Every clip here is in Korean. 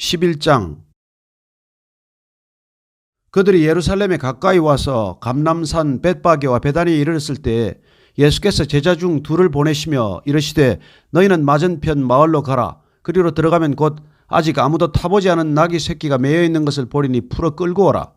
11장. 그들이 예루살렘에 가까이 와서 감람산 벳바게와 베다니에 이르렀을 때 예수께서 제자 중 둘을 보내시며 이르시되 너희는 맞은편 마을로 가라. 그리로 들어가면 곧 아직 아무도 타보지 않은 나귀 새끼가 매여 있는 것을 보리니 풀어 끌고 오라.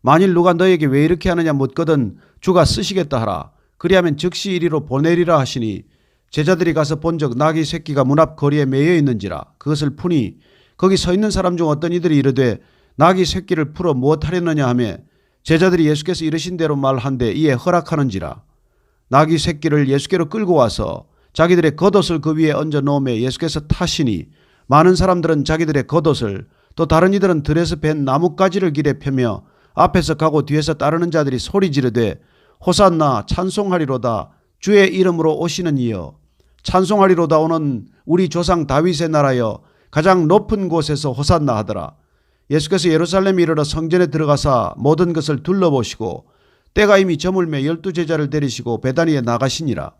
만일 누가 너에게 왜 이렇게 하느냐 묻거든 주가 쓰시겠다 하라. 그리하면 즉시 이리로 보내리라 하시니 제자들이 가서 본즉 나귀 새끼가 문 앞 거리에 매여 있는지라. 그것을 푸니 거기 서 있는 사람 중 어떤 이들이 이르되 나귀 새끼를 풀어 무엇하려느냐 하며 제자들이 예수께서 이르신 대로 말한데 이에 허락하는지라. 나귀 새끼를 예수께로 끌고 와서 자기들의 겉옷을 그 위에 얹어 놓으며 예수께서 타시니 많은 사람들은 자기들의 겉옷을 또 다른 이들은 들에서 벤 나뭇가지를 길에 펴며 앞에서 가고 뒤에서 따르는 자들이 소리 지르되 호산나 찬송하리로다 주의 이름으로 오시는 이여 찬송하리로다 오는 우리 조상 다윗의 나라여 가장 높은 곳에서 호산나 하더라. 예수께서 예루살렘에 이르러 성전에 들어가사 모든 것을 둘러보시고 때가 이미 저물매 12제자를 데리시고 베다니에 나가시니라.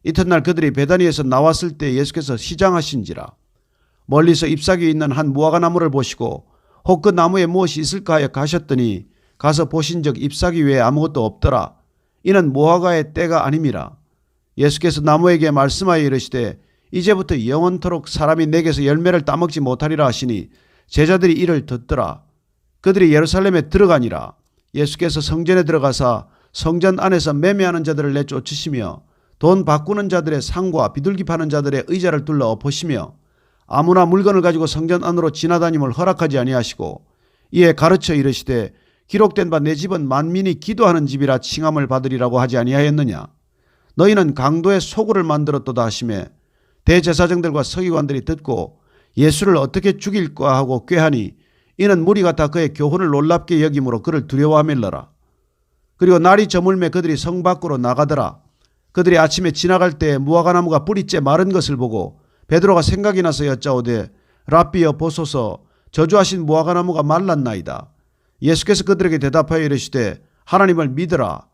이튿날 그들이 베다니에서 나왔을 때 예수께서 시장하신지라. 멀리서 잎사귀 있는 한 무화과나무를 보시고 혹 그 나무에 무엇이 있을까 하여 가셨더니 가서 보신즉 잎사귀 외에 아무것도 없더라. 이는 무화과의 때가 아님이라. 예수께서 나무에게 말씀하여 이르시되 이제부터 영원토록 사람이 내게서 열매를 따먹지 못하리라 하시니 제자들이 이를 듣더라. 그들이 예루살렘에 들어가니라. 예수께서 성전에 들어가사 성전 안에서 매매하는 자들을 내쫓으시며 돈 바꾸는 자들의 상과 비둘기 파는 자들의 의자를 둘러 엎으시며 아무나 물건을 가지고 성전 안으로 지나다님을 허락하지 아니하시고 이에 가르쳐 이르시되 기록된 바 내 집은 만민이 기도하는 집이라 칭함을 받으리라고 하지 아니하였느냐. 너희는 강도의 소굴을 만들었도다 하시매 대제사장들과 서기관들이 듣고 예수를 어떻게 죽일까 하고 꾀하니 이는 무리가 다 그의 교훈을 놀랍게 여김으로 그를 두려워하밀러라. 그리고 날이 저물매 그들이 성 밖으로 나가더라. 그들이 아침에 지나갈 때 무화과나무가 뿌리째 마른 것을 보고 베드로가 생각이 나서 여짜오되 랍비여 보소서 저주하신 무화과나무가 말랐나이다. 예수께서 그들에게 대답하여 이르시되 하나님을 믿으라.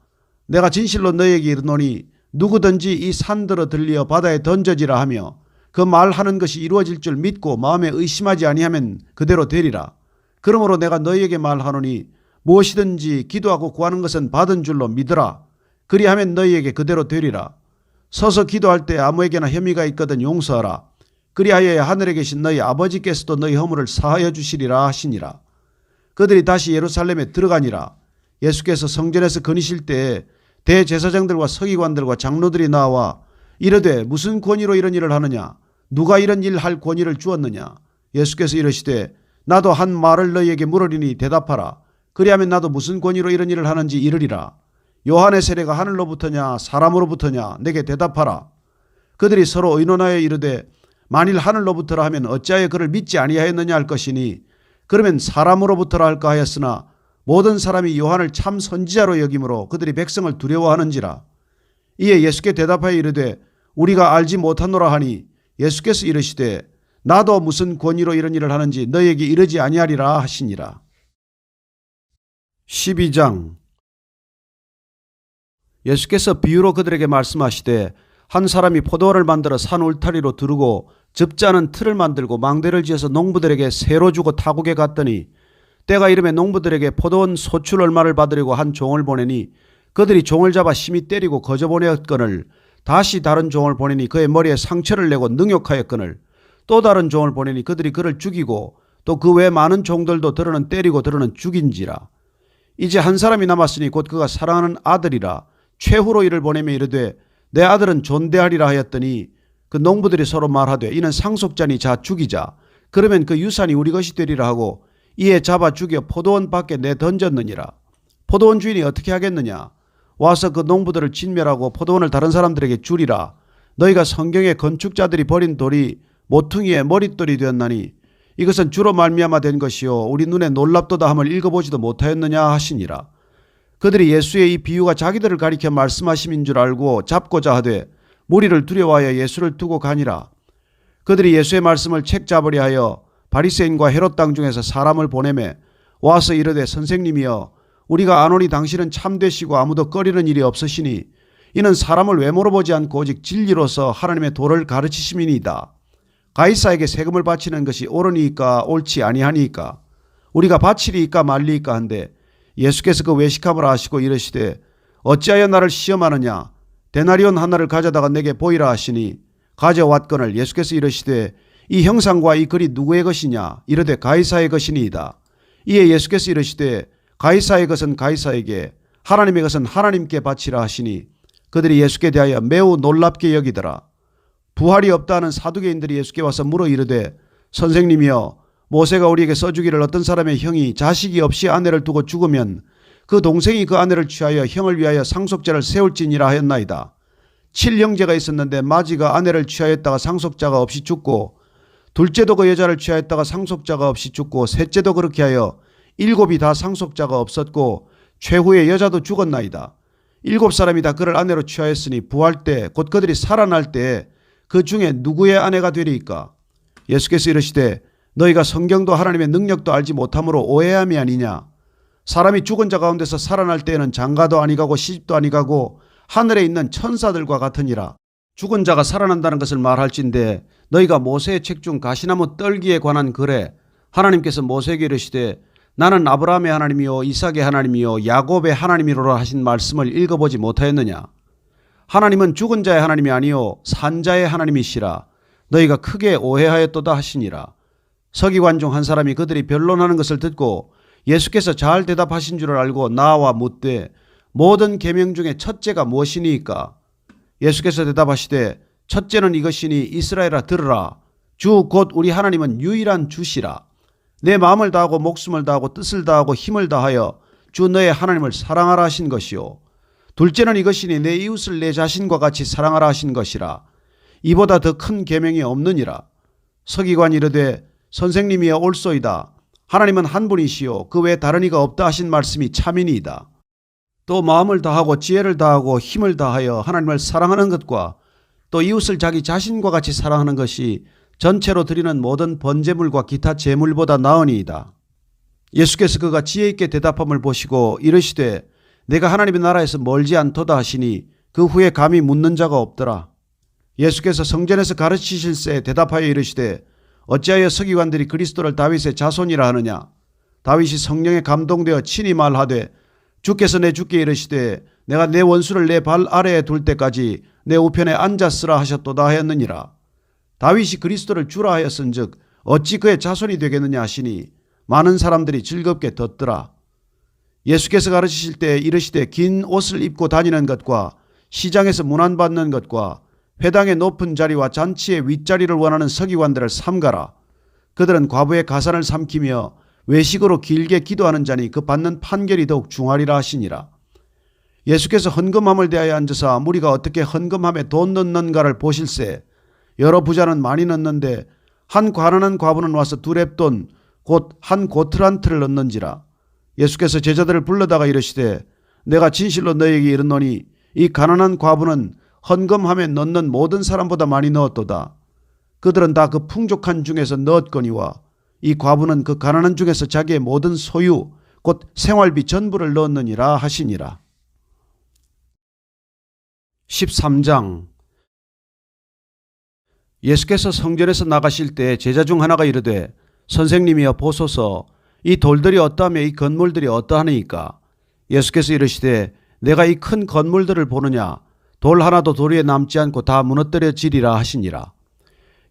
내가 진실로 너희에게 이르노니 누구든지 이 산들어 들리어 바다에 던져지라 하며 그 말하는 것이 이루어질 줄 믿고 마음에 의심하지 아니하면 그대로 되리라. 그러므로 내가 너희에게 말하노니 무엇이든지 기도하고 구하는 것은 받은 줄로 믿으라. 그리하면 너희에게 그대로 되리라. 서서 기도할 때 아무에게나 혐의가 있거든 용서하라. 그리하여야 하늘에 계신 너희 아버지께서도 너희 허물을 사하여 주시리라 하시니라. 그들이 다시 예루살렘에 들어가니라. 예수께서 성전에서 거니실 때에 대제사장들과 서기관들과 장로들이 나와 이르되 무슨 권위로 이런 일을 하느냐? 누가 이런 일 할 권위를 주었느냐? 예수께서 이르시되 나도 한 말을 너희에게 물으리니 대답하라. 그리하면 나도 무슨 권위로 이런 일을 하는지 이르리라. 요한의 세례가 하늘로부터냐 사람으로부터냐 내게 대답하라. 그들이 서로 의논하여 이르되 만일 하늘로부터라 하면 어찌하여 그를 믿지 아니하였느냐 할 것이니 그러면 사람으로부터라 할까 하였으나 모든 사람이 요한을 참 선지자로 여김으로 그들이 백성을 두려워하는지라. 이에 예수께 대답하여 이르되 우리가 알지 못하노라 하니 예수께서 이르시되 나도 무슨 권위로 이런 일을 하는지 너희에게 이르지 아니하리라 하시니라. 12장. 예수께서 비유로 그들에게 말씀하시되 한 사람이 포도원을 만들어 산 울타리로 두르고 접지 않은 틀을 만들고 망대를 지어서 농부들에게 세로 주고 타국에 갔더니 때가 이르매 농부들에게 포도원 소출 얼마를 받으려고 한 종을 보내니 그들이 종을 잡아 심히 때리고 거저보내었거늘 다시 다른 종을 보내니 그의 머리에 상처를 내고 능욕하였거늘 또 다른 종을 보내니 그들이 그를 죽이고 또 그 외 많은 종들도 들어는 때리고 들어는 죽인지라. 이제 한 사람이 남았으니 곧 그가 사랑하는 아들이라. 최후로 이를 보내며 이르되 내 아들은 존대하리라 하였더니 그 농부들이 서로 말하되 이는 상속자니 자 죽이자. 그러면 그 유산이 우리 것이 되리라 하고 이에 잡아 죽여 포도원 밖에 내던졌느니라. 포도원 주인이 어떻게 하겠느냐? 와서 그 농부들을 진멸하고 포도원을 다른 사람들에게 주리라. 너희가 성경의 건축자들이 버린 돌이 모퉁이의 머릿돌이 되었나니 이것은 주로 말미암아 된 것이요 우리 눈에 놀랍도다 함을 읽어보지도 못하였느냐 하시니라. 그들이 예수의 이 비유가 자기들을 가리켜 말씀하심인 줄 알고 잡고자 하되 무리를 두려워하여 예수를 두고 가니라. 그들이 예수의 말씀을 책잡으려 하여 바리새인과 헤롯 땅 중에서 사람을 보내매 와서 이르되 선생님이여 우리가 아노니 당신은 참되시고 아무도 꺼리는 일이 없으시니 이는 사람을 외모로 보지 않고 오직 진리로서 하나님의 도를 가르치심이니이다. 가이사에게 세금을 바치는 것이 옳으니까 옳지 아니하니까 우리가 바치리이까 말리이까 한데 예수께서 그 외식함을 아시고 이르시되 어찌하여 나를 시험하느냐 데나리온 하나를 가져다가 내게 보이라 하시니 가져왔거늘 예수께서 이르시되 이 형상과 이 글이 누구의 것이냐 이르되 가이사의 것이니이다. 이에 예수께서 이르시되 가이사의 것은 가이사에게 하나님의 것은 하나님께 바치라 하시니 그들이 예수께 대하여 매우 놀랍게 여기더라. 부활이 없다 하는 사두개인들이 예수께 와서 물어 이르되 선생님이여 모세가 우리에게 써주기를 어떤 사람의 형이 자식이 없이 아내를 두고 죽으면 그 동생이 그 아내를 취하여 형을 위하여 상속자를 세울지니라 하였나이다. 7형제가 있었는데 마지가 아내를 취하였다가 상속자가 없이 죽고 둘째도 그 여자를 취하였다가 상속자가 없이 죽고 셋째도 그렇게 하여 7이 다 상속자가 없었고 최후의 여자도 죽었나이다. 7사람이 다 그를 아내로 취하였으니 부활 때 곧 그들이 살아날 때 그 중에 누구의 아내가 되리이까? 예수께서 이르시되 너희가 성경도 하나님의 능력도 알지 못함으로 오해함이 아니냐. 사람이 죽은 자 가운데서 살아날 때에는 장가도 아니가고 시집도 아니가고 하늘에 있는 천사들과 같으니라. 죽은 자가 살아난다는 것을 말할진대 너희가 모세의 책 중 가시나무 떨기에 관한 글에 하나님께서 모세에게 이르시되 나는 아브라함의 하나님이요 이삭의 하나님이요 야곱의 하나님이로라 하신 말씀을 읽어보지 못하였느냐. 하나님은 죽은 자의 하나님이 아니요 산 자의 하나님이시라. 너희가 크게 오해하였도다 하시니라. 서기관 중 한 사람이 그들이 변론하는 것을 듣고 예수께서 잘 대답하신 줄을 알고 나와 묻되 모든 계명 중에 첫째가 무엇이니이까? 예수께서 대답하시되 첫째는 이것이니 이스라엘아 들으라. 주 곧 우리 하나님은 유일한 주시라. 내 마음을 다하고 목숨을 다하고 뜻을 다하고 힘을 다하여 주 너의 하나님을 사랑하라 하신 것이요. 둘째는 이것이니 내 이웃을 내 자신과 같이 사랑하라 하신 것이라. 이보다 더 큰 계명이 없느니라. 서기관이 이르되 선생님이여 옳소이다. 하나님은 한 분이시요 그 외에 다른 이가 없다 하신 말씀이 참이니이다. 또 마음을 다하고 지혜를 다하고 힘을 다하여 하나님을 사랑하는 것과 또 이웃을 자기 자신과 같이 사랑하는 것이 전체로 드리는 모든 번제물과 기타 제물보다 나으니이다. 예수께서 그가 지혜 있게 대답함을 보시고 이르시되 내가 하나님의 나라에서 멀지 않도다 하시니 그 후에 감히 묻는 자가 없더라. 예수께서 성전에서 가르치실새 대답하여 이르시되 어찌하여 서기관들이 그리스도를 다윗의 자손이라 하느냐. 다윗이 성령에 감동되어 친히 말하되 주께서 내 주께 이르시되 내가 내 원수를 내 발 아래에 둘 때까지 내 우편에 앉았으라 하셨도다 하였느니라. 다윗이 그리스도를 주라 하였은즉 어찌 그의 자손이 되겠느냐 하시니 많은 사람들이 즐겁게 듣더라. 예수께서 가르치실 때 이르시되 긴 옷을 입고 다니는 것과 시장에서 문안받는 것과 회당의 높은 자리와 잔치의 윗자리를 원하는 서기관들을 삼가라. 그들은 과부의 가산을 삼키며 외식으로 길게 기도하는 자니 그 받는 판결이 더욱 중하리라 하시니라. 예수께서 헌금함을 대하여 앉으사 무리가 어떻게 헌금함에 돈 넣는가를 보실세 여러 부자는 많이 넣는데 한 가난한 과부는 와서 2렙돈 곧 한 고트란트를 넣는지라. 예수께서 제자들을 불러다가 이르시되 내가 진실로 너희에게 이르노니 이 가난한 과부는 헌금함에 넣는 모든 사람보다 많이 넣었도다. 그들은 다 그 풍족한 중에서 넣었거니와 이 과부는 그 가난한 중에서 자기의 모든 소유 곧 생활비 전부를 넣었느니라 하시니라. 13장. 예수께서 성전에서 나가실 때 제자 중 하나가 이르되 선생님이여 보소서 이 돌들이 어떠하며 이 건물들이 어떠하니까? 예수께서 이르시되 내가 이 큰 건물들을 보느냐? 돌 하나도 돌 위에 남지 않고 다 무너뜨려지리라 하시니라.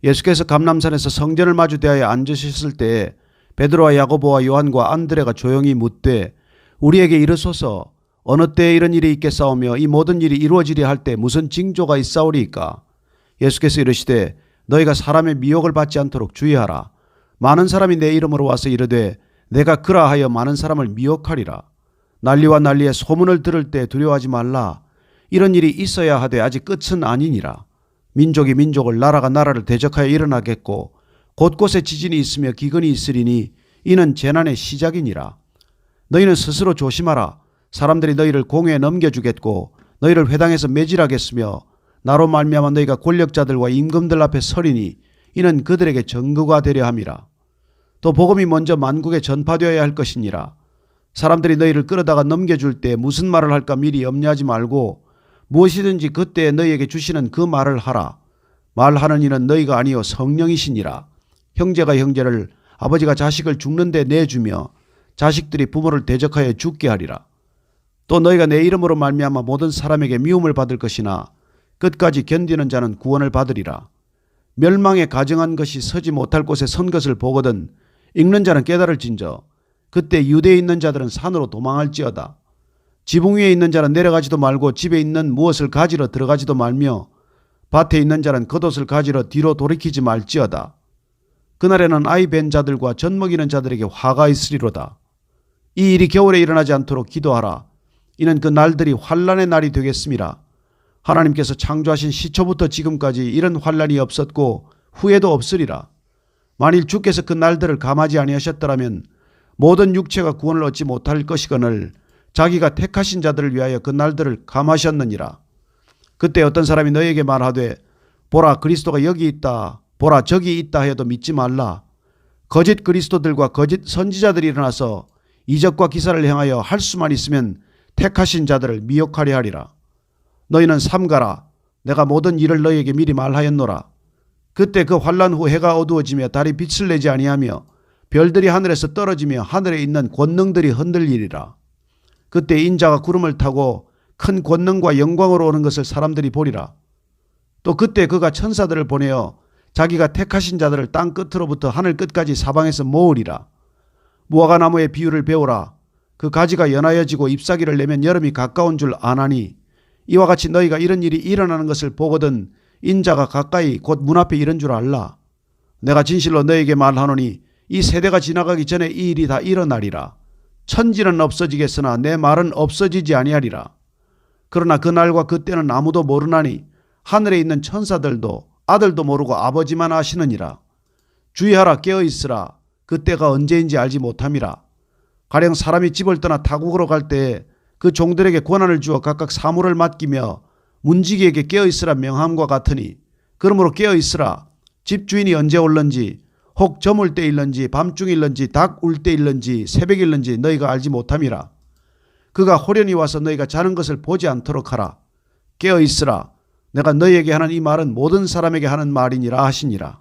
예수께서 감람산에서 성전을 마주 대하여 앉으셨을 때에 베드로와 야고보와 요한과 안드레가 조용히 묻되 우리에게 이르소서 어느 때에 이런 일이 있겠사오며 이 모든 일이 이루어지려 할 때 무슨 징조가 있사오리이까? 예수께서 이르시되 너희가 사람의 미혹을 받지 않도록 주의하라. 많은 사람이 내 이름으로 와서 이르되 내가 그라하여 많은 사람을 미혹하리라. 난리와 난리의 소문을 들을 때 두려워하지 말라. 이런 일이 있어야 하되 아직 끝은 아니니라. 민족이 민족을 나라가 나라를 대적하여 일어나겠고 곳곳에 지진이 있으며 기근이 있으리니 이는 재난의 시작이니라. 너희는 스스로 조심하라. 사람들이 너희를 공회에 넘겨주겠고 너희를 회당에서 매질하겠으며 나로 말미암아 너희가 권력자들과 임금들 앞에 서리니 이는 그들에게 증거가 되려 함이라. 또 복음이 먼저 만국에 전파되어야 할 것이니라. 사람들이 너희를 끌어다가 넘겨줄 때 무슨 말을 할까 미리 염려하지 말고 무엇이든지 그때에 너희에게 주시는 그 말을 하라. 말하는 이는 너희가 아니요 성령이시니라. 형제가 형제를, 아버지가 자식을 죽는데 내주며 자식들이 부모를 대적하여 죽게 하리라. 또 너희가 내 이름으로 말미암아 모든 사람에게 미움을 받을 것이나 끝까지 견디는 자는 구원을 받으리라. 멸망에 가증한 것이 서지 못할 곳에 선 것을 보거든 읽는 자는 깨달을진저 그때 유대에 있는 자들은 산으로 도망할지어다. 지붕 위에 있는 자는 내려가지도 말고 집에 있는 무엇을 가지러 들어가지도 말며 밭에 있는 자는 겉옷을 가지러 뒤로 돌이키지 말지어다. 그날에는 아이 뵌 자들과 젖 먹이는 자들에게 화가 있으리로다. 이 일이 겨울에 일어나지 않도록 기도하라. 이는 그 날들이 환난의 날이 되겠음이라. 하나님께서 창조하신 시초부터 지금까지 이런 환난이 없었고 후에도 없으리라. 만일 주께서 그 날들을 감하지 아니하셨더라면 모든 육체가 구원을 얻지 못할 것이거늘 자기가 택하신 자들을 위하여 그 날들을 감하셨느니라. 그때 어떤 사람이 너에게 말하되 보라 그리스도가 여기 있다, 보라 저기 있다 해도 믿지 말라. 거짓 그리스도들과 거짓 선지자들이 일어나서 이적과 기사를 행하여 할 수만 있으면 택하신 자들을 미혹하려 하리라. 너희는 삼가라. 내가 모든 일을 너희에게 미리 말하였노라. 그때 그 환난 후 해가 어두워지며 달이 빛을 내지 아니하며 별들이 하늘에서 떨어지며 하늘에 있는 권능들이 흔들리리라. 그때 인자가 구름을 타고 큰 권능과 영광으로 오는 것을 사람들이 보리라. 또 그때 그가 천사들을 보내어 자기가 택하신 자들을 땅 끝으로부터 하늘 끝까지 사방에서 모으리라. 무화과 나무의 비유를 배우라. 그 가지가 연하여지고 잎사귀를 내면 여름이 가까운 줄 아나니 이와 같이 너희가 이런 일이 일어나는 것을 보거든 인자가 가까이 곧 문 앞에 이른 줄 알라. 내가 진실로 너에게 말하노니 이 세대가 지나가기 전에 이 일이 다 일어나리라. 천지는 없어지겠으나 내 말은 없어지지 아니하리라. 그러나 그 날과 그 때는 아무도 모르나니 하늘에 있는 천사들도 아들도 모르고 아버지만 아시느니라. 주의하라 깨어있으라. 그 때가 언제인지 알지 못함이라. 가령 사람이 집을 떠나 타국으로 갈 때에 그 종들에게 권한을 주어 각각 사물을 맡기며 문지기에게 깨어있으라 명함과 같으니 그러므로 깨어있으라. 집주인이 언제 올는지 혹 저물 때일는지 밤중일는지 닭 울 때일는지 새벽일는지 너희가 알지 못함이라. 그가 호련히 와서 너희가 자는 것을 보지 않도록 하라. 깨어있으라. 내가 너희에게 하는 이 말은 모든 사람에게 하는 말이니라 하시니라.